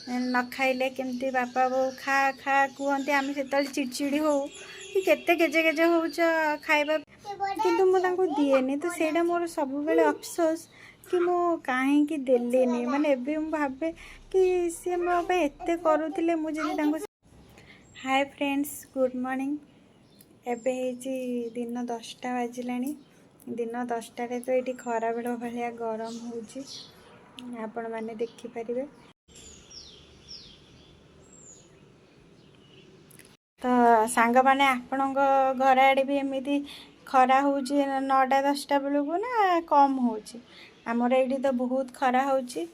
न खाइले केमती बापा बो खा खा कहते आम से चिड़चिड़ी हो कि केते गेजे गेजे हो खाइबा किंतु मु दिएनी तो सेटा मोर सब बेले अफसोस कि मु कहीं देलेनी माने एबे मु भाबे कि सी मो पे एते करूथिले मु जदी तांको। Hi friends good morning. एबे हेजी दिन 10टा बाजिलानी। दिन 10टा रे तो ये खरा बेल भाया गरम होउची आपण माने देखि परिबे। तो सांग माने आपण घर आड़े भी एमती खरा होउची 9टा 10टा बेलू ना कम होउची। हमर एडी तो बहुत खरा होउची।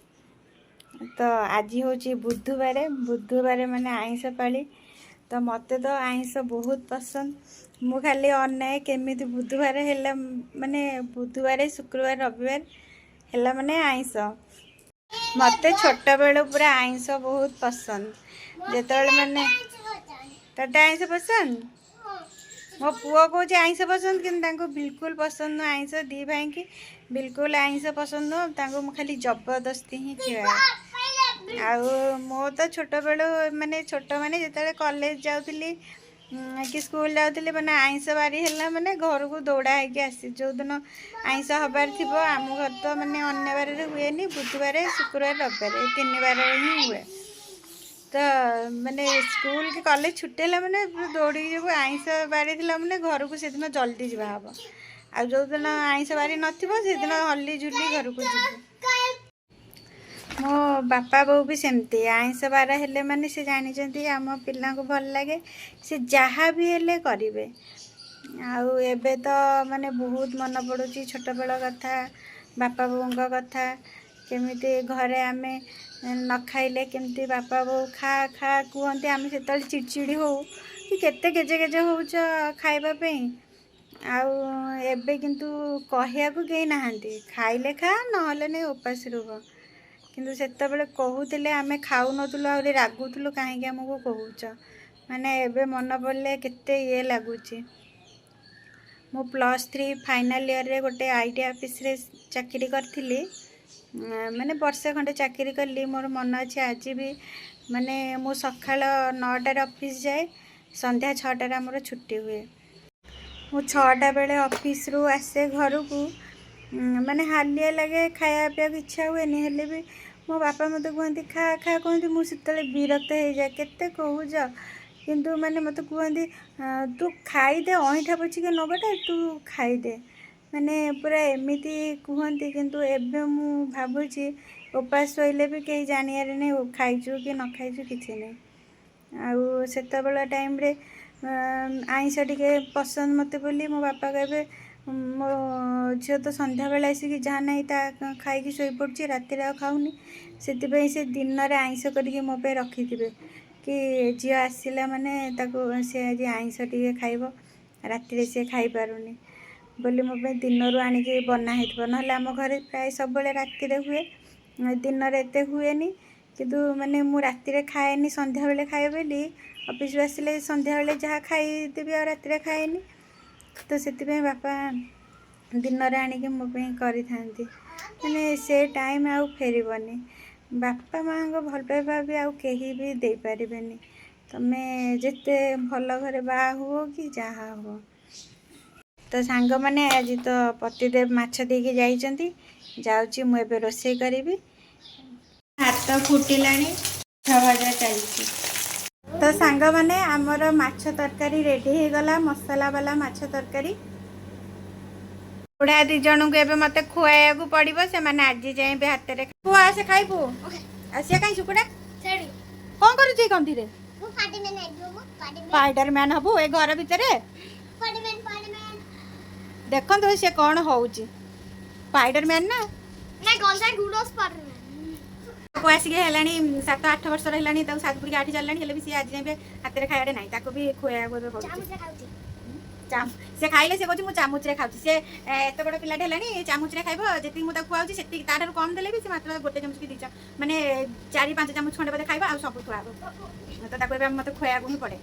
तो आज होउची बुधवार माने आइंस पाली। तो मते तो आइंस बहुत पसंद। मु खाली अनाए केमिति बुधवार हैला माने बुधवार शुक्रवार रविवार हैला माने आइंस। मते छोट बेलू पूरा आइंस बहुत पसंद। जेतବେଳେ माने तते आइंस पसंद। मो पुओ को आइंस पसंद कि बिल्कुल पसंद नो आइंस। दी भाई की बिल्कुल आइंस पसंद नो तांको मु खाली जबरदस्ती ही खिया। आउ मो तो छोट बेलू माने छोट माने जेतବେଳେ कॉलेज जाउथली कि स्कूल जाउथली माने आइंस बारी हैला माने घर को दौड़ा है कि आसी। जो दिन आइंस हबार थिबो आम घर तो माने अन्य बार रे हुएनी। बुधवार शुक्रवार रविवार ए 3 बार ही हुए। तो माने स्कूल के कॉलेज छुट्टी है माने दौड़ी जब आइंस बारी थिला माने घर को से दिन जल्दी जीवा हबो। आ जो दिन आइंस बारी नथिबो से दिन हल्ली झुली घर को जीवो। मो बापा बो भी सेमती आइंस बार हेले माने से जानी आम पिला को भल लगे से जहाँ भी हेले करिवे। आउ एबे तो माने बहुत मन पड़ुची छोट बेल कथा बापा बोंगा कथा केमिति घरे आमे न खाइले केमती बापा बो खा खा कहते आम से चिड़चिड़ी हो कि केते गेजे गेजे हो खाइबा पे। आउ एबे किंतु कहिया को कहीं नहांती खाइले खा नहले नहीं उपास रुह। किंतु सेतबेले कहूतिले आमे खाऊ नथुलु आउरी रागुथुलु काहेकि हमको कहूच माने एबे मन पड़ले केते ये लागुची। मु +3 फाइनल ईयर रे गोटे आईटी ऑफिस रे चाकरी करथिली। माने वर्षे खंडे चाकरी करली। मोर मन अच्छे आज भी माने मु सकाळ 9टा रे ऑफिस जाए संध्या 6टा रे हमर छुट्टी हुए। मु 6टा बेले ऑफिस रु आसे घर को माने हालिया लगे खाया पिया इच्छा हुए नहीं हेले भी मो बापा मत कहते खा खा कहते मुझे विरक्त हो जाए केते कहूज। किंतु माने मत कहते तू खाईदे अईठा पछिके नबटा तू खाईदे माने पूरा एमती कहते। किंतु एबे मु भाबुची उपास रहिले भी कहीं जानियारे नहीं खाइचु कि न खाइचु किछि नहीं। आउ सेतबेला टाइम रे आइंस टिके पसंद मते बोली मो बापा कहबे मो झील तो संध्या बेला आसिक जहाँ ना ता खाई शोई पड़ी राति खाऊनी से दिन में आइंस करके मो पे रखी थे कि झील आसला माने सी आज आइंस टे खाइब राति सी खाई पारुनी बोली मो पे दिन रू आणिकी बना ना आम घर प्राय सब राति हुए दिन एत हुए किंतु माने मु राति खाएनी संध्या बेले खाए बोली ऑफिस आसिले संध्या बेले जहाँ खाईदेवी आ राति खाएनी। तो से बापा दिन आणिकी मो करी माने से टाइम आउ फेरबनी। बापा माँ भल पाइबा भी आउ कहीं भी दे पारिबेनी। तमें जिते भल घरे बा हो कि जहाँ हो। तो सांग माने आज तो पतिदेव माछ देके जाइछंती जाउची मु एबे रोषेई करिवि। हाथ फुटिलानी भजा चलती। तो सांग माने आमर माछ तरकारी रेडी हो गला मसाला वाला माछ तरकारी। बुढ़ा 2 जन को एबे मते खुआया को पड़िबो से माने आज जाए बे हाथ रे खुआ से खाइबो आसे काई सुकुडा सेडी कोन करू छी कंठी रे मु स्पाइडरमैन हबो ए घर भीतर स्पाइडरमैन देखन तो से कोन होउची स्पाइडरमैन ना गंजा गुडो स्पाइडरमैन को आसिके हेलानी 7-8 वर्ष रहलानी ताऊ सात पुरी आठी चललानी हेले भी से आज जाबे हाथ रे खायाडे नाही ताको भी खुआया को पड़ुची चामच रे खाउची से खाइले से कहूँ चामुच रे खाऊँ से एत बड़ पिलाटे है चामुच रे खाइब जी मुझे खुआऊँ से तार कम देले भी से मात्र गोटे चामच कि 2 माने 4-5 चामच खंडे बोधे खाइब आ सब खुआब तो ताको मत खुआ ही पड़े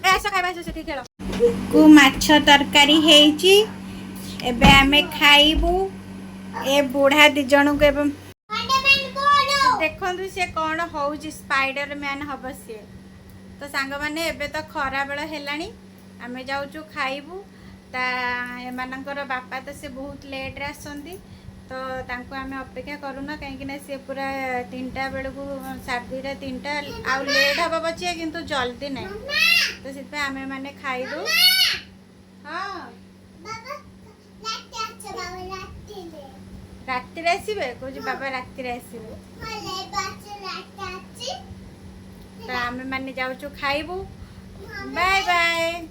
आस खाइबा से खेल को माछ तरकारी हेची एबे आमे खाइबू ए बुढ़ा 2 जन को देखु सी कौन हो स्पाइडर मैन हम सी तो सांग मैंने एबे तो खरा बेल है आम जाऊँ खाइबू एमानकर बापा तो से बहुत लेट्रे आसती तो तांको आम अपेक्षा करूना कहीं सी पूरा 3टा बेलू 2:30 3टा आउ लेट हम बचे किंतु जल्दी नहीं तो से आम मैंने खाइदू। हाँ राति आसबे कौच बाबा राति आसबे तो आम मैंने जाऊँ खाइबू। Bye bye.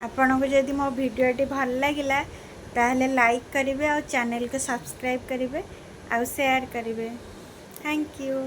आपन को जदि मो भिडियोटी भल लगिला ताहले लाइक करिवे और चैनल को सब्सक्राइब करिवे और शेयर करिवे। Thank you.